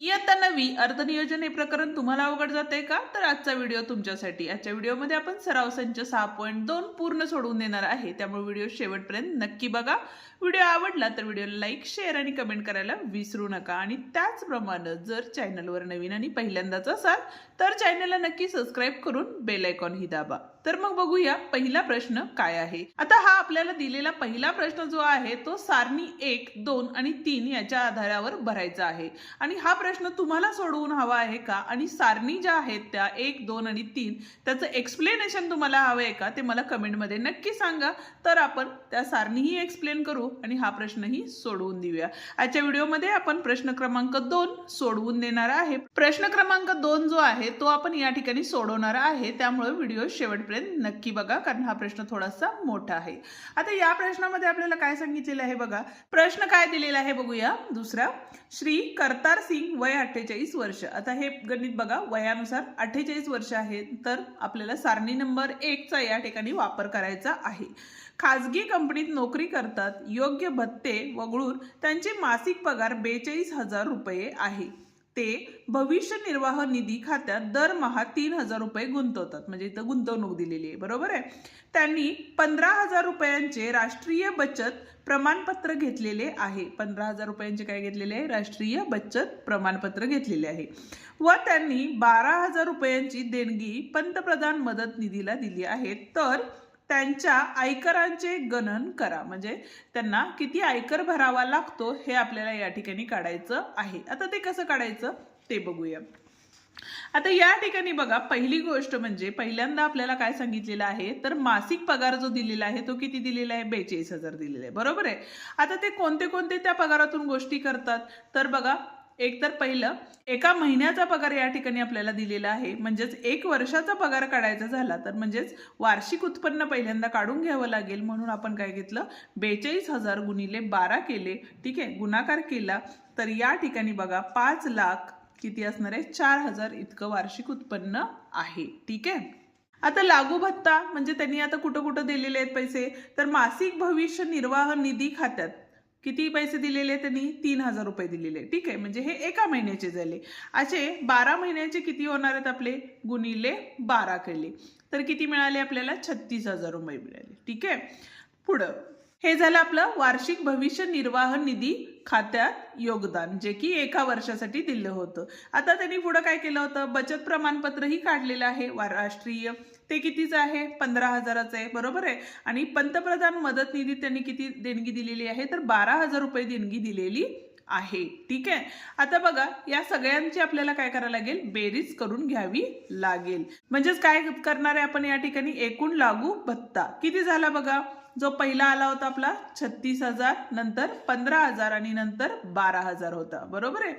इयत्ता 9वी अर्थनियोजन हे प्रकरण तुम्हाला अवघड जाते का? तर आजचा व्हिडिओ तुमच्यासाठी. आजच्या व्हिडिओमध्ये आपण सराव संच 6.2 पूर्ण सोडवून देणार आहे. त्यामुळे व्हिडिओ शेवटपर्यंत नक्की बघा. व्हिडिओ आवडला तर व्हिडिओला लाईक, शेअर आणि कमेंट करायला विसरू नका. आणि त्याचप्रमाणे जर चॅनलवर नवीन आणि पहिल्यांदाच असाल तर चॅनलला नक्की सबस्क्राईब करून बेल आयकॉन ही दाबा. तर मग बघूया पहिला प्रश्न काय आहे. आता हा आपल्याला दिलेला पहिला प्रश्न जो आहे तो सारणी 1, 2 आणि 3 याच्या आधारावर भरायचा आहे. आणि हा प्रश्न तुम्हाला सोडवून हवा आहे का? आणि सारणी ज्या आहेत त्या 1, 2 आणि 3 त्याचं एक्सप्लेनेशन तुम्हाला हवं आहे का? ते मला कमेंटमध्ये नक्की सांगा. तर आपण त्या सारणीही एक्सप्लेन करू आणि हा प्रश्नही सोडवून देऊया. आजच्या व्हिडिओमध्ये आपण प्रश्न क्रमांक 2 सोडवून देणार आहे. प्रश्न क्रमांक 2 जो आहे तो आपण या ठिकाणी सोडवणार आहे. त्यामुळे व्हिडिओ शेवटपर्यंत नक्की बघा, कारण हा प्रश्न थोडासा मोठा आहे. आता या प्रश्नामध्ये आपल्याला काय सांगितलेलं आहे बघा. प्रश्न काय दिलेला आहे बघूया. दुसरा, श्री करतार सिंग वय 48 वर्ष. आता हे गणित बघा, वयानुसार 48 वर्ष आहे. तर आपल्याला सारणी नंबर 1 चा या ठिकाणी वापर करायचा आहे. खाजगी कंपनीत नोकरी करतात. योग्य भत्ते वगळून त्यांचे मासिक पगार 42,000 रुपये आहे. ते भविष्य निर्वाह निधी खात्यात दरमहा 3,000 रुपये गुंतवतात. म्हणजे इथं गुंतवणूक दिलेली आहे, बरोबर आहे. त्यांनी 15,000 रुपयांचे राष्ट्रीय बचत प्रमाणपत्र घेतलेले आहे. 15,000 रुपयांचे काय घेतलेले आहे? राष्ट्रीय बचत प्रमाणपत्र घेतलेले आहे. व त्यांनी 12,000 रुपयांची देणगी पंतप्रधान मदत निधीला दिली आहे. तर त्यांच्या आयकरांचे गणन करा. म्हणजे त्यांना किती आयकर भरावा लागतो हे आपल्याला या ठिकाणी काढायचं आहे. आता ते कसं काढायचं ते बघूया. आता या ठिकाणी बघा, पहिली गोष्ट म्हणजे पहिल्यांदा आपल्याला काय सांगितलेलं आहे, तर मासिक पगार जो दिलेला आहे तो किती दिलेला आहे? 42,000 दिलेला आहे, बरोबर आहे. आता ते कोणते कोणते त्या पगारातून गोष्टी करतात तर बघा, एक तर पहिलं एका महिन्याचा पगार या ठिकाणी आपल्याला दिलेला आहे. म्हणजेच 1 वर्षाचा पगार काढायचा झाला तर म्हणजेच वार्षिक उत्पन्न पहिल्यांदा काढून घ्यावं लागेल. म्हणून आपण काय घेतलं? 42,000 गुणिले 12 केले. ठीक आहे, गुणाकार केला तर या ठिकाणी बघा 5 लाख किती असणार आहे? 4,000 इतकं वार्षिक उत्पन्न आहे. ठीक आहे. आता लागू भत्ता म्हणजे त्यांनी आता कुठं कुठं दिलेले आहेत पैसे, तर मासिक भविष्य निर्वाह निधी खात्यात किती पैसे दिलेले? त्यांनी 3,000 रुपये दिलेले. ठीक आहे, म्हणजे हे एका महिन्याचे झाले. असे 12 महिन्याचे किती होणार आहेत आपले? गुणिले 12 केले तर किती मिळाले आपल्याला? 36,000 रुपये मिळाले. ठीक आहे. पुढं हे झालं आपलं वार्षिक भविष्य निर्वाह निधी खात्यात योगदान, जे की एका वर्षासाठी दिलं होतं. आता त्यांनी पुढे काय केलं होतं? बचत प्रमाणपत्रही काढलेलं आहे राष्ट्रीय. ते कितीचं आहे? 15,000चं आहे, बरोबर आहे. आणि पंतप्रधान मदत निधी त्यांनी किती देणगी दिलेली आहे? तर 12,000 रुपये देणगी दिलेली आहे. ठीक आहे. आता बघा, या सगळ्यांची आपल्याला काय करायला लागेल? बेरीज करून घ्यावी लागेल. म्हणजेच काय करणार आहे आपण या ठिकाणी? एकूण लागू भत्ता किती झाला बघा. जो पहिला आला होता आपला 36,000, नंतर 15,000 आणि नंतर 12,000 होता, बरोबर आहे.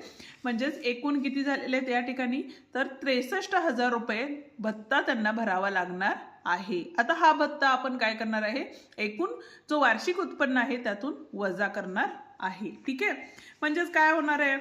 म्हणजेच एकूण किती झालेले आहेत या ठिकाणी? तर 63,000 रुपये भत्ता त्यांना भरावा लागणार आहे. आता हा भत्ता आपण काय करणार आहे? एकूण जो वार्षिक उत्पन्न आहे त्यातून वजा करणार आहे. ठीक आहे. म्हणजेच काय होणार आहे?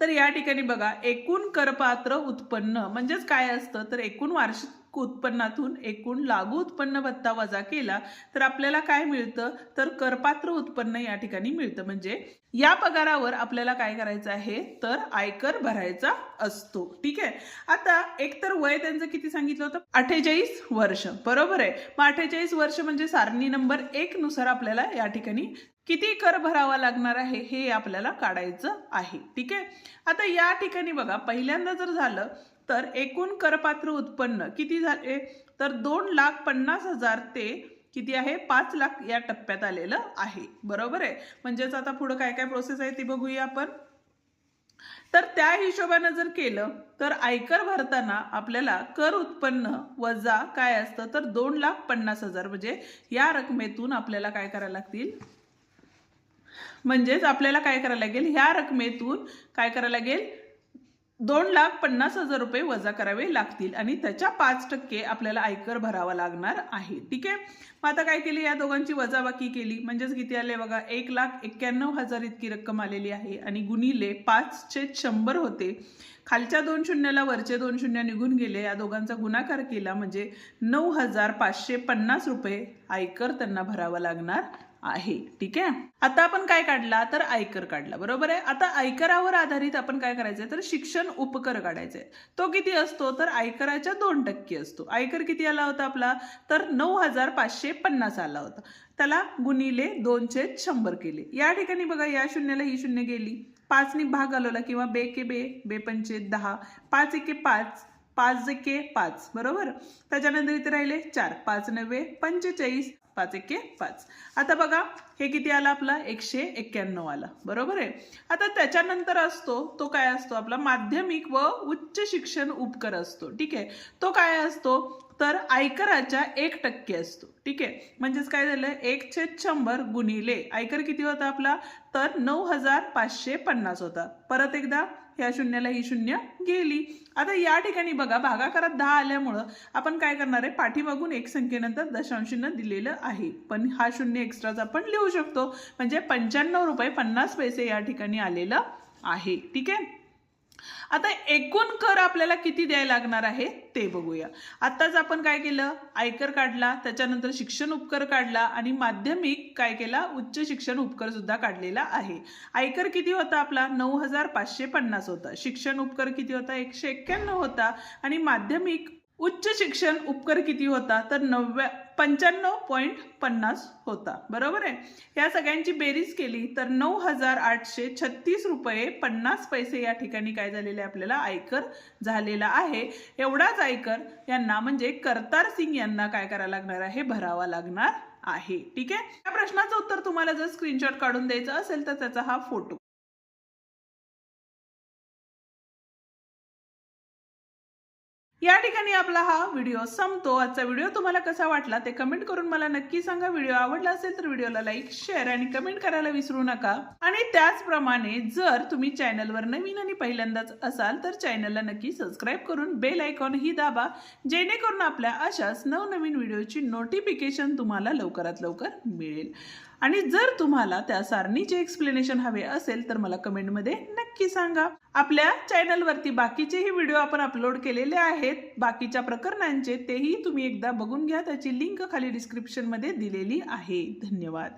तर या ठिकाणी बघा, एकूण करपात्र उत्पन्न म्हणजेच काय असतं? तर एकूण वार्षिक उत्पन्नातून एकूण लागू उत्पन्न भत्ता वजा केला तर आपल्याला काय मिळतं? तर करपात्र उत्पन्न या ठिकाणी मिळतं. म्हणजे या पगारावर आपल्याला काय करायचं आहे? तर आयकर भरायचा असतो. ठीक आहे. आता एकतर वय त्यांचं किती सांगितलं होतं? 48 वर्ष, बरोबर आहे. मग 48 वर्ष म्हणजे सारणी नंबर 1 नुसार आपल्याला या ठिकाणी किती कर भरावा लागणार आहे हे आपल्याला काढायचं आहे. ठीक आहे. आता या ठिकाणी बघा, पहिल्यांदा जर झालं तर एकूण करपात्र उत्पन्न किती झाले? तर 2,50,000 ते किती आहे? 5 लाख या टप्प्यात आलेलं आहे, बरोबर आहे. म्हणजेच आता पुढे काय काय प्रोसेस आहे ती बघूया आपण. तर त्या हिशोबाने जर केलं तर आयकर भरताना आपल्याला कर उत्पन्न वजा काय असतं? तर 2,50,000. म्हणजे या रकमेतून आपल्याला काय करायला लागतील? म्हणजेच आपल्याला काय करायला लागेल? ह्या रकमेतून काय करायला लागेल? 2,50,000 रुपये वजा करावे लागतील आणि त्याच्या 5% आपल्याला आयकर भरावा लागणार आहे. ठीक आहे. मग आता काय केली? या दोघांची वजाबाकी केली. म्हणजेच किती आले बघा? 1,91,000 इतकी रक्कम आलेली आहे. आणि गुणिले 5/100 होते. खालच्या 2 शून्याला वरचे 2 शून्य निघून गेले. या दोघांचा गुणाकार केला म्हणजे 9,550 रुपये आयकर त्यांना भरावा लागणार आहे. ठीक आहे, आता आपण काय काढला तर आयकर काढला, बरोबर आहे. आता आयकरावर आधारित आपण काय करायचंय तर शिक्षण उपकर काढायचंय. तो किती असतो तर आयकराच्या 2% असतो. आयकर किती आला होता आपला तर 9,550 आला होता. त्याला गुणिले 2/100 केले. या ठिकाणी बघा या शून्याला ही शून्य गेली, 5 ने भाग घालवला किंवा बे के बे, बे पंचे 10, 5 एके 5, 5 एके 5, बरोबर. त्याच्यानंतर इथे राहिले 4, 5 9 45, 5 एके 5. आता बघा हे किती आला आपला 191 आला, बरोबर आहे. आता त्याच्यानंतर असतो तो काय असतो आपला माध्यमिक व उच्च शिक्षण उपकर असतो. ठीक आहे, तो काय असतो तर आयकराच्या 1% असतो. ठीक आहे, म्हणजेच काय झालं 1/100 गुणिले आयकर किती होता आपला तर 9,550 होता. परत एकदा या शून्याला ही शून्य गेली. आता या ठिकाणी बघा भागाकारात 10 आल्यामुळं आपण काय करणार आहे पाठीमागून एक संख्येनंतर दशांशानं दिलेलं आहे, पण हा शून्य एक्स्ट्राचा आपण लिहू शकतो. म्हणजे 95 रुपये 50 पैसे या ठिकाणी आलेलं आहे. ठीक आहे, आता एकूण कर आपल्याला किती द्यायला लागणार आहे ते बघूया. आताच आपण काय केलं आयकर काढला, त्याच्यानंतर शिक्षण उपकर काढला आणि माध्यमिक काय केला उच्च शिक्षण उपकर सुद्धा काढलेला आहे. आयकर किती होता आपला 9,550 होता, शिक्षण उपकर किती होता 191 होता आणि माध्यमिक उच्च शिक्षण उपकर किती होता तर 95.50 होता, बरोबर आहे. या सगळ्यांची बेरीज केली तर 9,836 रुपये 50 पैसे या ठिकाणी काय झालेले आपल्याला आयकर झालेला आहे. एवढाच आयकर यांना म्हणजे करतार सिंग यांना काय करायला लागणार आहे भरावा लागणार आहे. ठीक आहे, या प्रश्नाचं उत्तर तुम्हाला जर स्क्रीनशॉट काढून द्यायचं असेल तर त्याचा हा फोटो. या ठिकाणी आपला हा व्हिडिओ संपतो. आजचा व्हिडिओ तुम्हाला कसा वाटला ते कमेंट करून मला नक्की सांगा. व्हिडिओ आवडला असेल तर व्हिडिओला लाईक शेअर आणि कमेंट करायला विसरू नका. आणि त्याचप्रमाणे जर तुम्ही चॅनलवर नवीन आणि पहिल्यांदाच असाल तर चॅनलला नक्की सबस्क्राईब करून बेल आयकॉन ही दाबा, जेणेकरून आपल्या अशाच नवनवीन व्हिडिओची नोटिफिकेशन तुम्हाला लवकरात लवकर मिळेल. आणि जर तुम्हाला त्या सारणीचे एक्सप्लेनेशन हवे असेल तर मला कमेंटमध्ये नक्की सांगा. आपल्या चॅनलवरती बाकीचेही व्हिडिओ आपण अपलोड केलेले आहेत बाकीच्या प्रकरणांचे, तेही तुम्ही एकदा बघून घ्या. त्याची लिंक खाली डिस्क्रिप्शनमध्ये दिलेली आहे. धन्यवाद.